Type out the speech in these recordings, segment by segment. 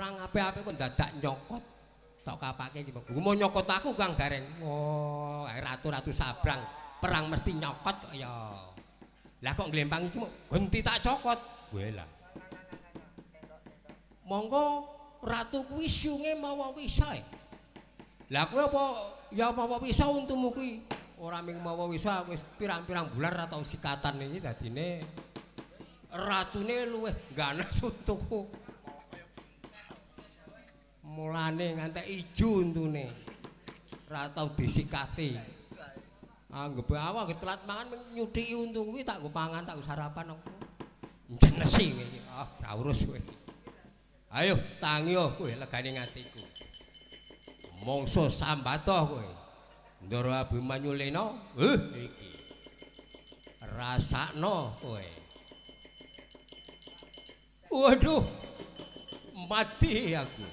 perang apik-apik kok dadak nyokot. Tok kapake iki. Mau nyokot aku Kang Gareng. Oh, ratu-ratu sabrang. Perang mesti nyokot kok ya. Lah kok glempang iki ganti tak cokot. Welah. Monggo ratu kuwi syunge mawa wisa. Lah kowe apa wisa untumu kuwi? Ora ming mawa wisa wis pirang-pirang bulan ra tau sikatan iki dadine racune luwih ganas untukku. Mulane ngantek ijo untune. Ra tau disikati. Anggep awak telat mangan nyuthiki untu kuwi tak go pangan tak go sarapan kok. Jenesi iki. Ah, ra urus kowe. Ayo tangi kowe legane ngatiku. Mongso sambatoh kowe. Ndara Abimanyu Lena, iki. Rasakno kowe. Waduh. Mati aku.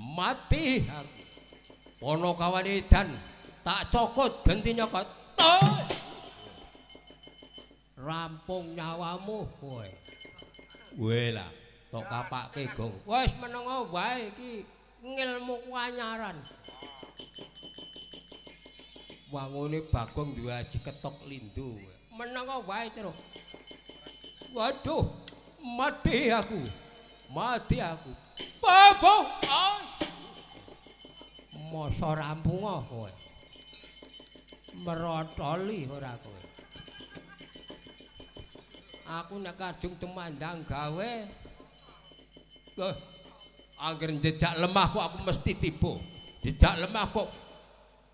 Mati aku. Ana kawan edan tak cokot ganti nyokot. Rampung nyawamu kowe. Welah, tok kapake gong. Wis menenga wae iki ngilmuku anyaran. Wangune Bagong duwe aji ketok lindu. Menenga wae terus. Waduh, mati aku. Mati aku. Bobo. Masa rampung kowe. Merotoli ora kowe. Aku nek kadung temandang gawe. Angger jejak lemah kok aku mesti tiba. Jejak lemah kok.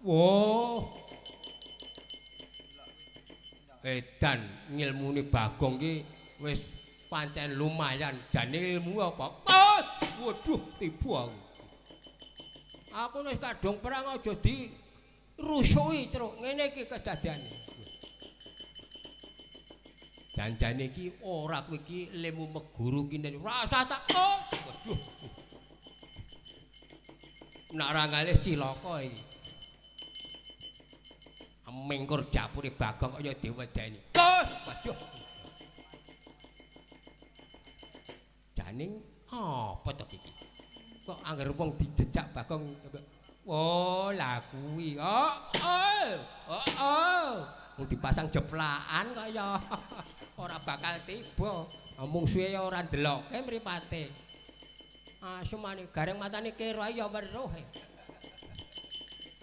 Wo. Edan ngilmune Bagong ki wis pancen lumayan. Jane ilmu apa? Waduh, tiba aku. Aku wis kadung perang aja dirusuhi terus ngene iki kedadiane. Janjane iki ora kowe iki lemu meguru kene rasa tak waduh. Nek ora ngalih cilaka iki. Mengkur dapure Bagong kaya diwedeni. Waduh. Janing apa to iki? Kok angger wong dijejak Bagong. Oh, lah kuwi. Mung dipasang jeplakan kaya ora bakal tiba. Mung suwe ora ndeloke mripate. Semane gareng matane kira ya weruh.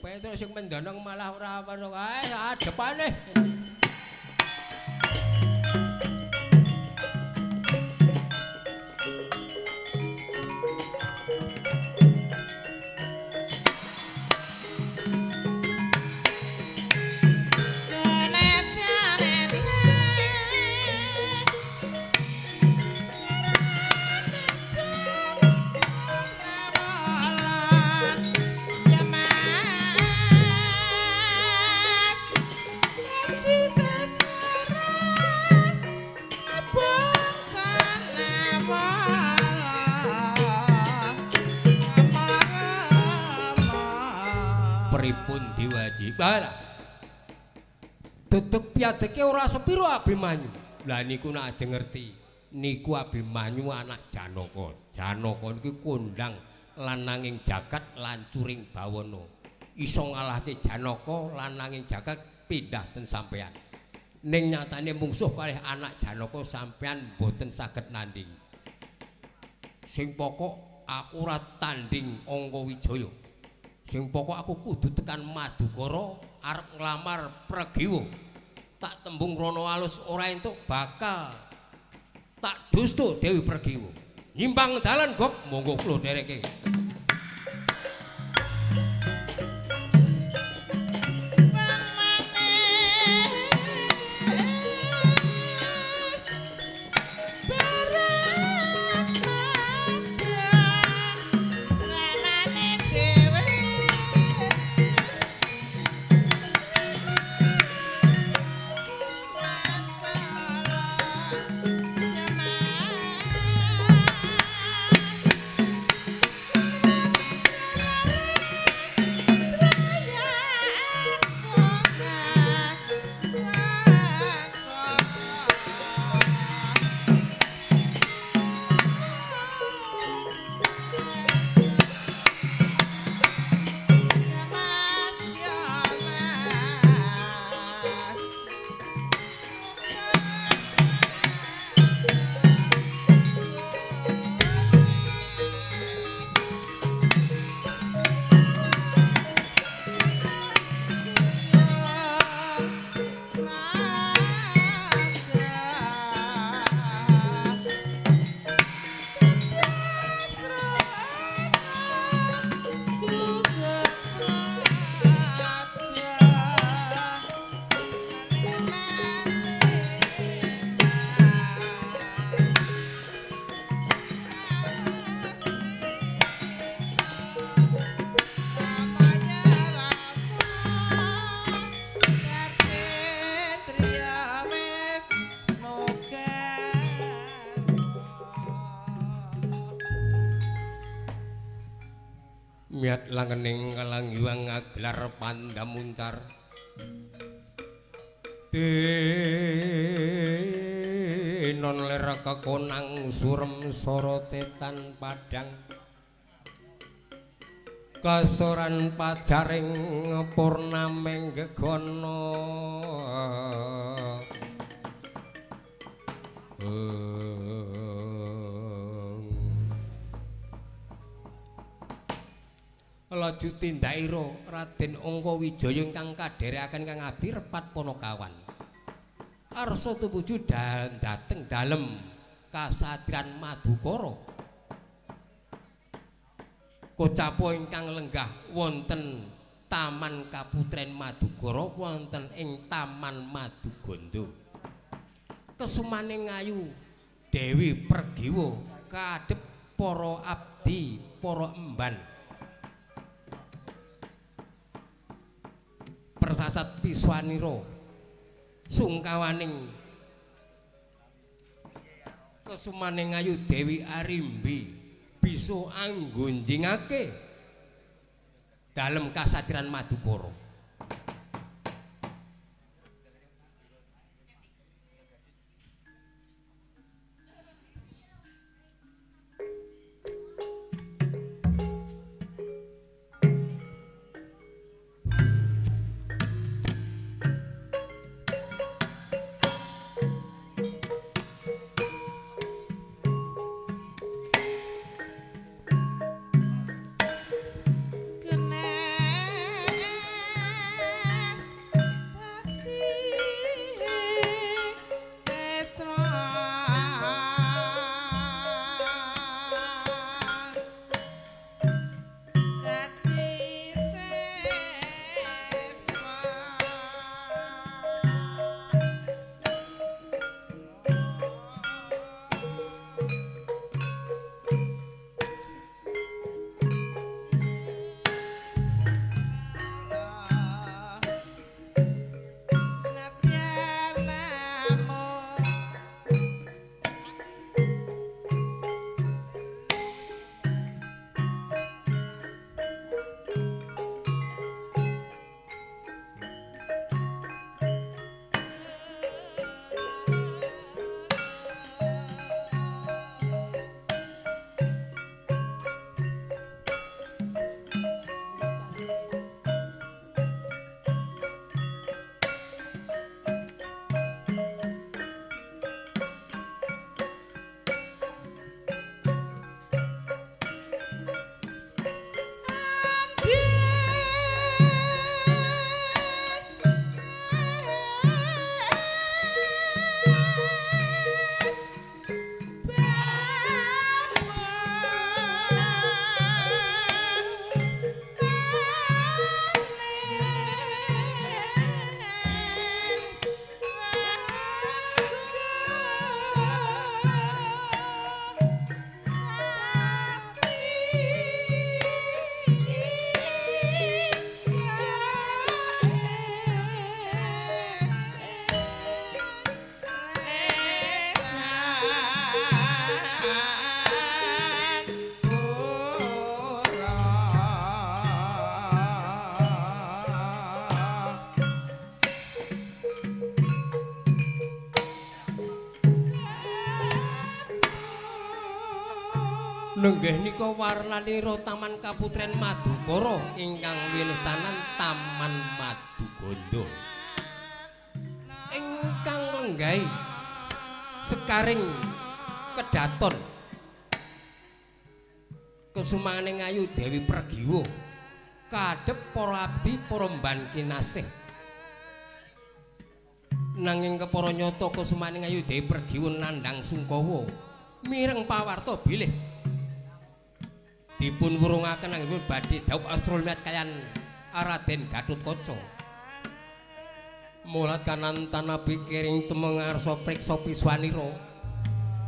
Petruk sing mendonong malah ora weruh. Ae adepane. Pripun diwaji. Lah. Dedeg piadeke ora sepiro Abimanyu. Lah niku nek ajeng ngerti. Niku Abimanyu anak Janaka. Janaka niki kondang lananging jagat lancuring bawana. Iso ngalahke Janaka lananging jagat pindah ten sampean. Ning nyatane mungsuh kalih anak Janaka sampean boten saged nanding. Sing pokok aku ora tanding Angka Wijaya. Sing pokok aku kudu tekan Madukara arep nglamar Pregiwa. Tak tembung rono alus ora entuk bakal tak dustu Dewi Pregiwa. Nyimpang dalan gok monggo kula dereke. miat langening kalanggiwang ngagelar pandamuncar non lera kekonang surem sorotetan padang kasoran pajaring purnameng gegono laju tindaira Raden Angka Wijaya ingkang kadherekaken kang abdi repat Panakawan arsa tumuju dhateng dalem kasatriyan Madukara Kocapa ingkang lenggah wonten Taman Kaputren Madukara wonten ing Taman Maduganda kesumaning ayu Dewi Pergiwa kadhep para abdi para emban persasat Piswanira sungkawaning kesumaning ayu Dewi Arimbi bisa anggonjingake dalem kasatriyan Madukara Nenggih nika warnanira Taman Kaputren Madukara ingkang winestanan Taman Maduganda. Ingkang lenggahi sekaring kedaton kesumaning ayu Dewi Pergiwa kadhep para abdi para mban kinasih. Nanging kepara nyata kesumaning ayu Dewi Pergiwa nandhang sungkawa mireng pawarta bilih dipun wurungaken anggipun badhe dhaup astrolmiat kaliyan Raden Gatotkaca. Mulat kanan tanah pikiring temeng arsa priksa Piswanira.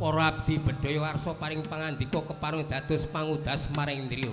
Para abdi bedhaya arsa paring pangandika kepareng dados pangudas maring indriya.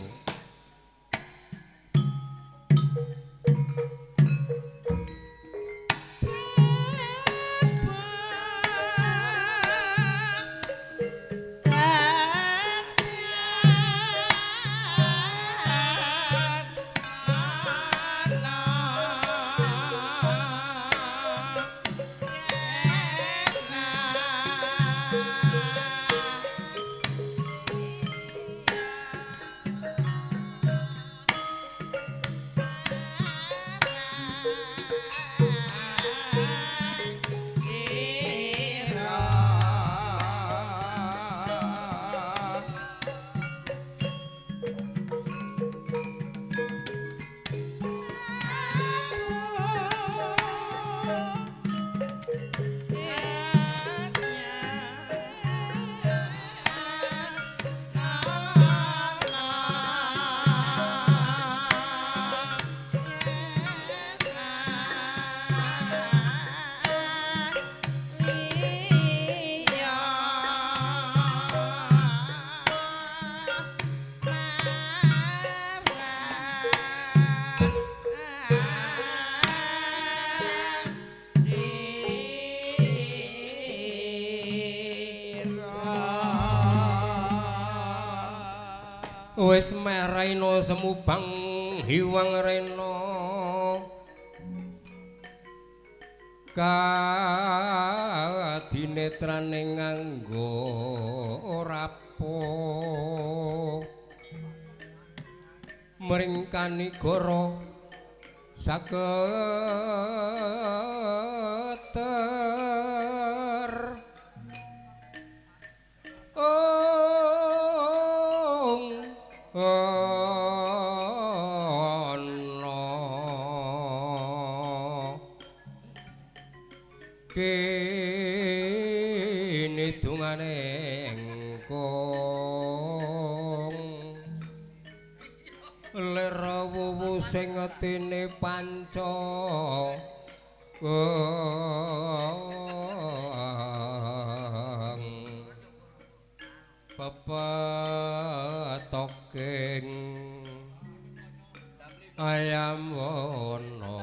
wis meh raina semubang hiwang rena kadinetrane nganggo rapo mringkani goro saketer kene dungane engkong lerawu sing ngetine panca pepetoking ayam wono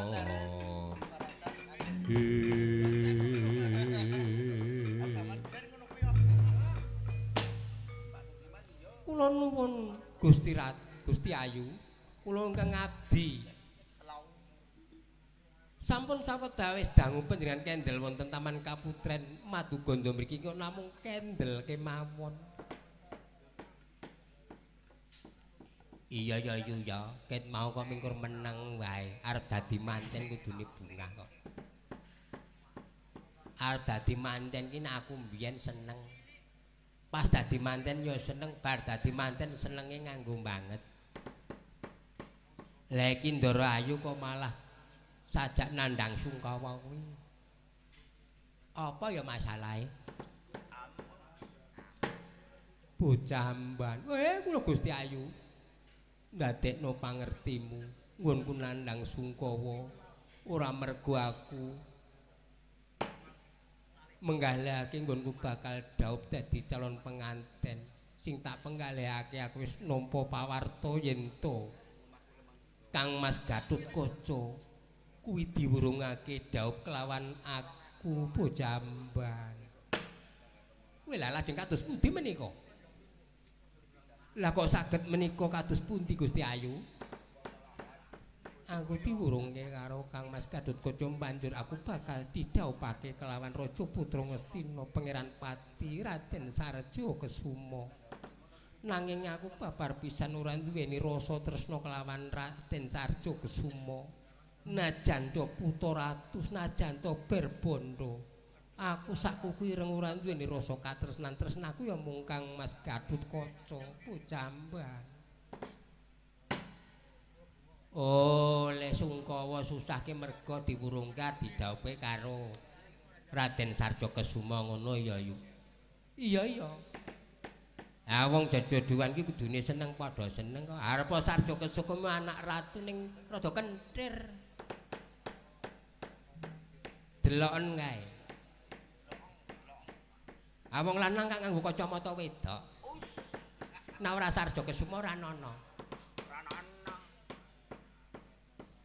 kula nuwun Gusti Gusti Ayu kula ingkang ngabdi sampun sawetawis dangu panjenengan kendel wonten Taman Kaputren Maduganda mriki kok namung kendel kemawon. Iya ya Ayu ya, ket mau kok mingkur meneng wae, arep dadi manten kudune bungah kok. Arep dadi manten ki aku mbiyen seneng. Pas dadi manten ya seneng, bar dadi manten senenge nganggo banget. Lah iki Ndara Ayu kok malah sajak nandang sungkawa kuwi. Apa ya masalahe? Bocah amban. Kula Gusti Ayu. Ndadekno pangertimu, nggonku nandang sungkawa ora mergo aku menggalihake nggonku bakal dhaup dadi calon penganten. Sing tak penggalihake aku wis nampa pawarta yen to Kang Mas Gatotkaca kuwi diwurungake dhaup kelawan aku bocah amban. Kuwi lha lajeng kados pundi menika? Lah kok saged menika kados pundi Gusti Ayu? Aku diwurungke karo Kang Mas Gatotkaca banjur aku bakal didhaupake kelawan Raja Putra Ngastina Pangeran Pati Raden Sarja Kesuma. Nanging aku babar pisan ora duweni rasa tresna kelawan Raden Sarja Kesuma. Najan to putra ratu, najan to berbondho. Aku sakuku ireng ora duweni rasa katresnan tresnaku ya mung Kang Mas Gatotkaca bocah amban. Oh, le sungkawa susahke merga diwurungke didhaupe karo Raden Sarja Kesuma ngono ya Yu. Iya iya. Ah wong jodoh-jodohan ki kudune seneng padha seneng kok. Arep Sarja Kesuma anak ratu ning rada kentir. Deloken kae. Ah wong lanang kang nganggo kacamata wedok. Nah ora Sarja Kesuma ora ana.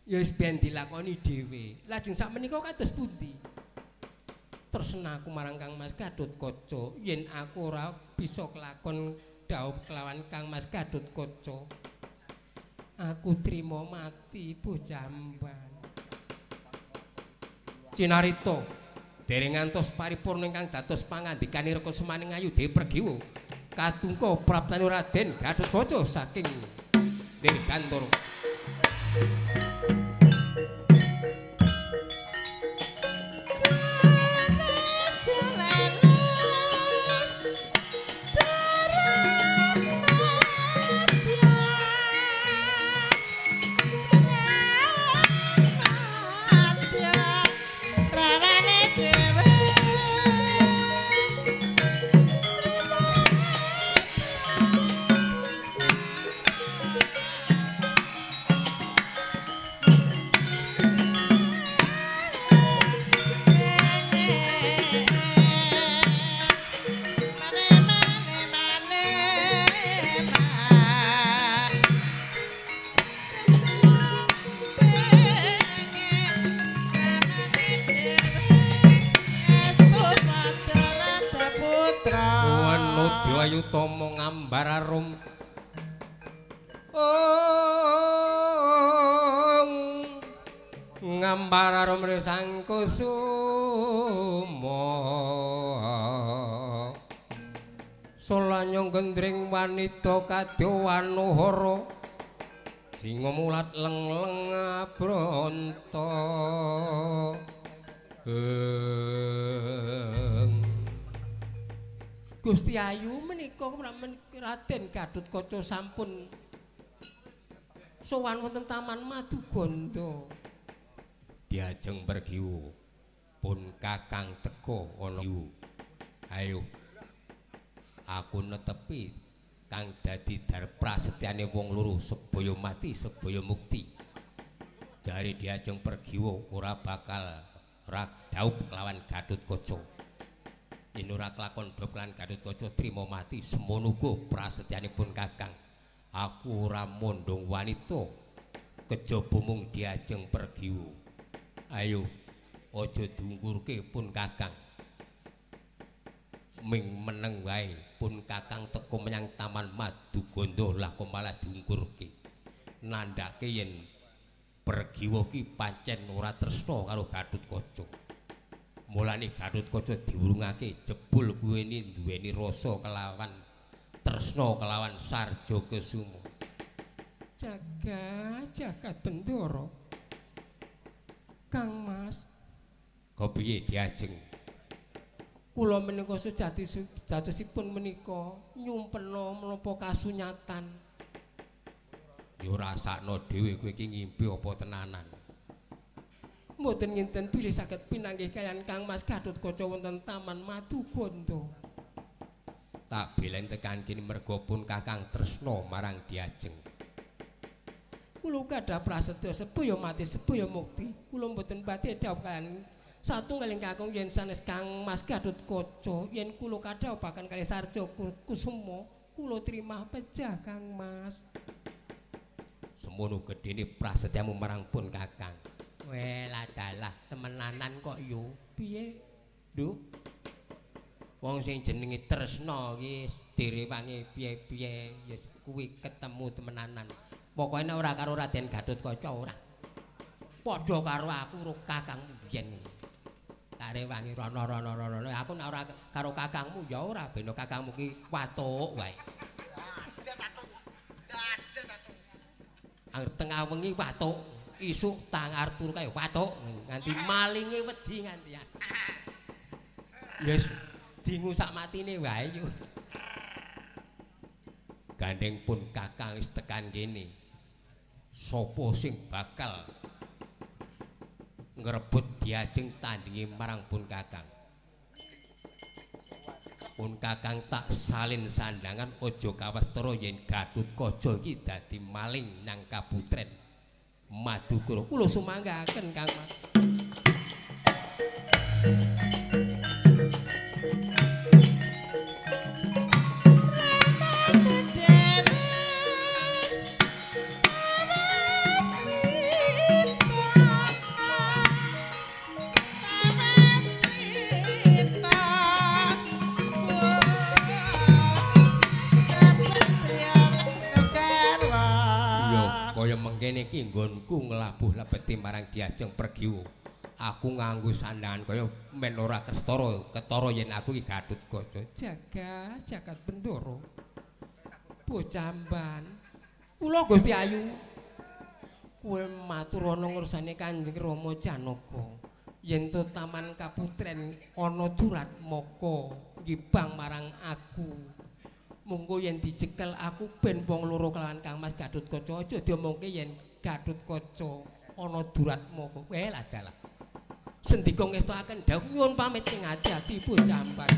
Ya wis ben dilakoni dhewe. Lajeng sakmenika kados pundi? Tresnaku marang Kang Mas Gatotkaca, yen aku ora bisa kelakon dhaup kelawan Kang Mas Gatotkaca, aku trima mati bocah amban. Cinarita dereng ngantos paripurna ingkang dados pangandikane Reka Sumaning Ayu Dewi Pergiwa katungka praptane Raden Gatotkaca saking Dirgantara. Ngampar arum sang kusuma Solanyong gendring wanita kadya wanuhara singa mulat leng-leng abranta Gusti Ayu menika Raden Gatotkaca sampun sowan wonten Taman Maduganda. Diajeng pergiwo pun Kakang teka ana iku. Ayo. Aku netepi kang dadi dar prasetyane wong loro sebaya mati sebaya mukti. Jare Diajeng pergiwo ora bakal ora daup kelawan Gatotkaca. Yen ora kelakon dop lan Gatotkaca trima mati semono uga prasetyanipun Kakang. Aku ora mondong wanita kejaba mung Diajeng pergiwo. Ayo aja diungkurke pun Kakang. Ming meneng wae pun Kakang teka menyang Taman Maduganda lah kok malah diungkurke. Nandhake yen pergiwa ki pancen ora tresna karo Gatotkaca. Mulane Gatotkaca diwurungake jebul kuwi duweni rasa kelawan tresna kelawan Sarjakasuma. Jagat Bendara. Kang Mas, kepiye Diajeng? Kula menika sejatosipun menika nyumpena menapa kasunyatan. Ya rasakno dhewe kowe iki ngimpi apa tenanan. Mboten nginten bilih saged pinanggih kaliyan Kang Mas Gatotkaca wonten Taman Maduganda. Tak belen tekan kene merga pun Kakang tresna marang Diajeng. Kula gadah prasetya sebaya mati sebaya mukti. Kula mboten badhe dhawuh kaliyan satunggaling kakung yen sanes Kang Mas Gatotkaca yen kula kadhawuhaken kalih Sarjakasuma kula trimah pejah Kang Mas. Semono gedene prasetyamu marang pun Kakang. Welah dalah temenanan kok yo. Piye, Nduk? Wong sing jenenge tresna iki direwangi piye-piye ya kuwi ketemu temenanan. Pokoke ora karo Raden Gatotkaca ora. Padha karo aku karo kakangmu biyen. Tak rewangi rono-rono. Aku nek ora karo kakangmu ya ora ben kakangmu ki watuk wae. Angger tengah wengi watuk, isuk tang arep turu kae watuk nganti malinge wedi nganti. Yes, dingu sak matine wae yo. Gandeng pun Kakang wis tekan kene. Sopo sing bakal ngrebut Diajeng tandingi marang pun Kakang. Pun Kakang tak salin sandangan aja kawastara yen Gatotkaca iki dadi maling nang kabutren Madukura. Kula sumanggaken Kang Mas. Mengkene iki nggonku nglabuh lebeti marang Diajeng pergiwo. Aku nganggo sandangan kaya men ora ketara yen aku iki Gatotkaca. Jagat Bendara. Bocah mban. Kula Gusti Ayu. Kowe matur ana ngursane Kanjeng Rama Janaka. Yen to Taman Kaputren ana durat maka ngibang marang aku. Mungko yen dicekel aku ben wong loro kelawan Kang Mas Gatotkaca aja diomongke yen Gatotkaca ana durat moko. Lah dalah. Sendika ngestokaken dawuh nyuwun pamit sing ati-ati bocah mban.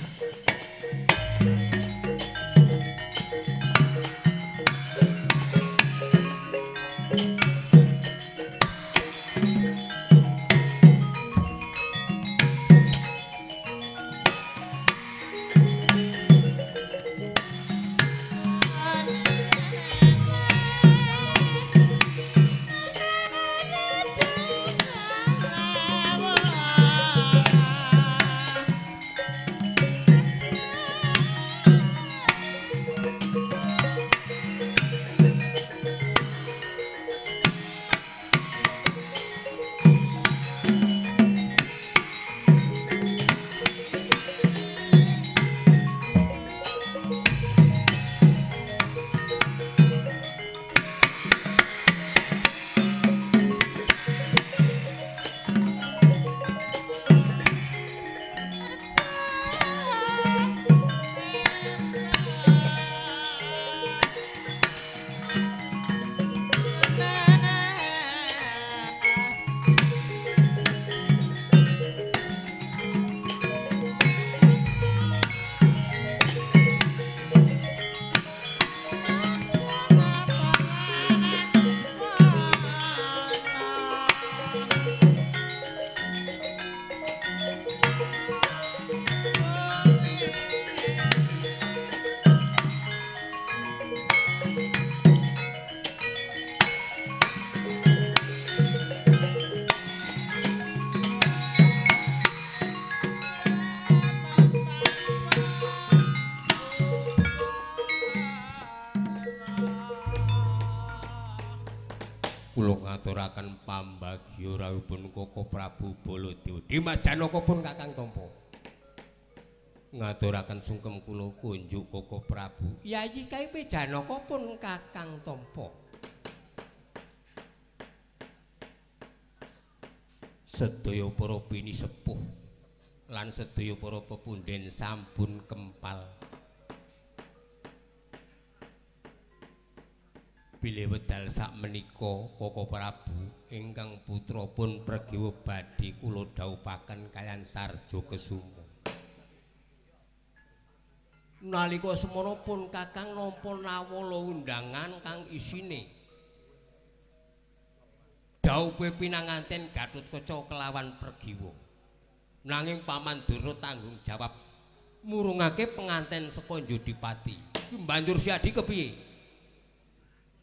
ngaturaken pambagya rawuhipun Koko Prabu Baladewa. Dimas Janaka pun Kakang Tampa. Ngaturaken sungkem kula kunjuk Koko Prabu. Yayi Kaipe Janaka pun Kakang Tampa. Sedaya para bini sepuh lan sedaya para pepundhen sampun kempal. Bilih wedal sakmenika Koko Prabu ingkang putra pun pregiwa badhe kula dhaupaken kaliyan Sarja Kesuma. Nalika semana pun Kakang nampa nawala undangan kang isine dhaupe pinanganten Gatotkaca kelawan Pregiwa. Nanging Paman Durna tanggung jawab murungake penganten saka Jodipati. Banjur Siadi kepiye?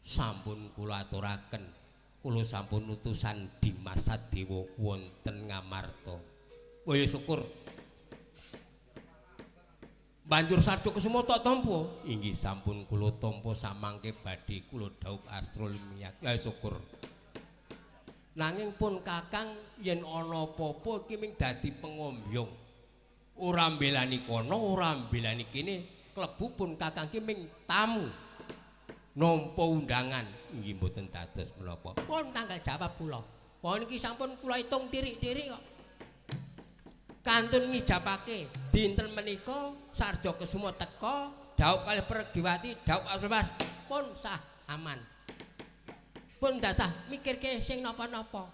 Sampun kula aturaken, kula sampun utusan Dimas Sadewa wonten Ngamarta. Waya syukur. Banjur Sarja Kesuma tok tampa. Inggih sampun kula tampa samangke badhe kula dhaup astra lumiyak. Ya syukur. Nanging pun Kakang yen ana apa-apa iki ming dadi pengombyong. Ora mbelani kono, ora mbelani kene, klebu pun Kakang ki ming tamu. Nampa undangan inggih mboten dados menapa. Pun tanggal jawab kula. Pun iki sampun kula hitung tirik-tirik kok. Kantun ngijabake dinten menika Sarja Kesuma teka, dhaup kalih Pregiwati, dhaup Aslemas pun sah aman. Pun dadah mikirke sing napa-napa.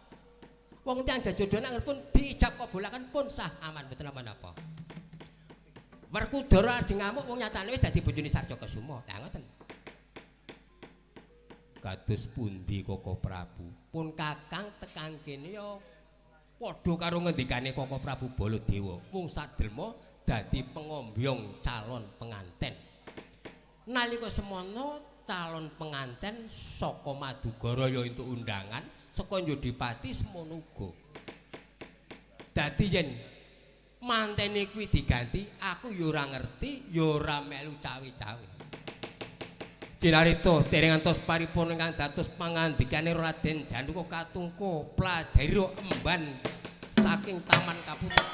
Wong tiyang jajodonan pun diijab kabulaken pun sah aman mboten napa-napa. Werkudara ajeng ngamuk wong nyatane wis dadi bojone Sarja Kesuma. Lah ngoten. Kados pundi Koko Prabu? Pun Kakang tekan kene ya padha karo ngendikane Koko Prabu Baladewa. Mung sadelma dadi pengombyong calon penganten. Nalika semono calon penganten saka Madugara ya entuk undangan, saka Jodipati semono uga. Dadi yen mantene kuwi diganti, aku ya ora ngerti, ya ora melu cawe-cawe. Cinarita dereng ngantos paripurna ingkang dados pangandikane Raden Janaka Katungka plajari emban saking Taman Kaputa.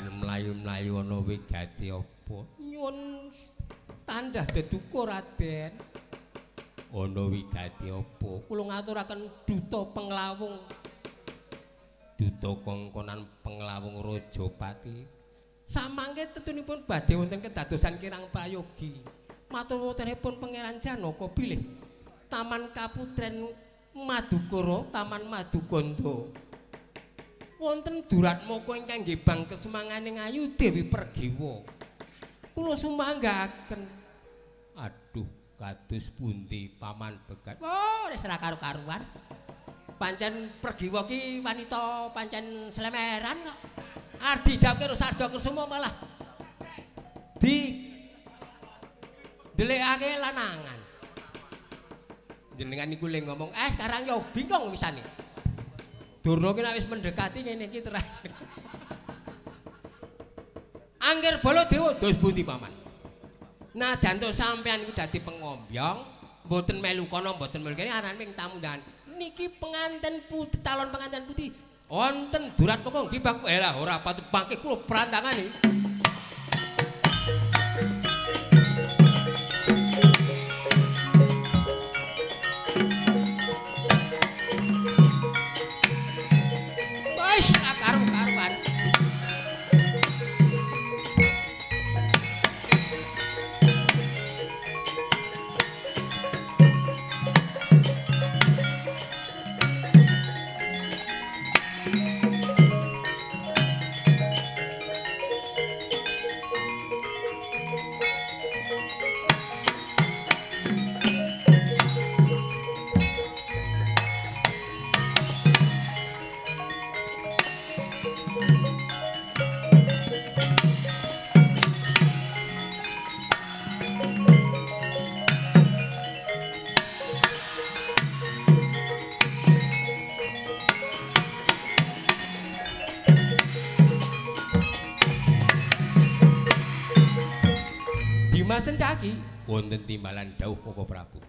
Mlayu-mlayu ana wigati apa? Nyuwun tandah deduka Raden. Ana wigati apa? Kula ngaturaken duta penglawung. Duta kongkonan penglawung Rajapati. Samangke tentunipun badhe wonten kedadosan kirang prayogi. Matur nuwunipun Pangeran Janaka bilih Taman Kaputren Madukara, Taman Maduganda. Wonten Duratmaka ingkang nggibang kesemanganing ayu Dewi Pregiwa. Kula sumanggaken. Aduh, kados pundi Paman Begat. Oh, wis ora karo-karuan. Pancen Pregiwa ki wanita pancen slemeran kok. Arep didhawuhke karo Sarja Kesuma malah delikake lanangan. Jenengan niku le ngomong, sekarang yo bingung wisane. Durna ki nek wis mendekati ngene iki terus. Angger Baladewa dos pundi Paman? Nah jantung sampean iku dadi pengombyong, mboten melu kono, mboten melu kene anak ming tamu dan niki penganten putih, calon penganten putih. Wonten Duratmaka nggih Bang. Lah ora patut bangke kula perantangane. Dimas Sencaki wonten timbalan dawuh Koko Prabu.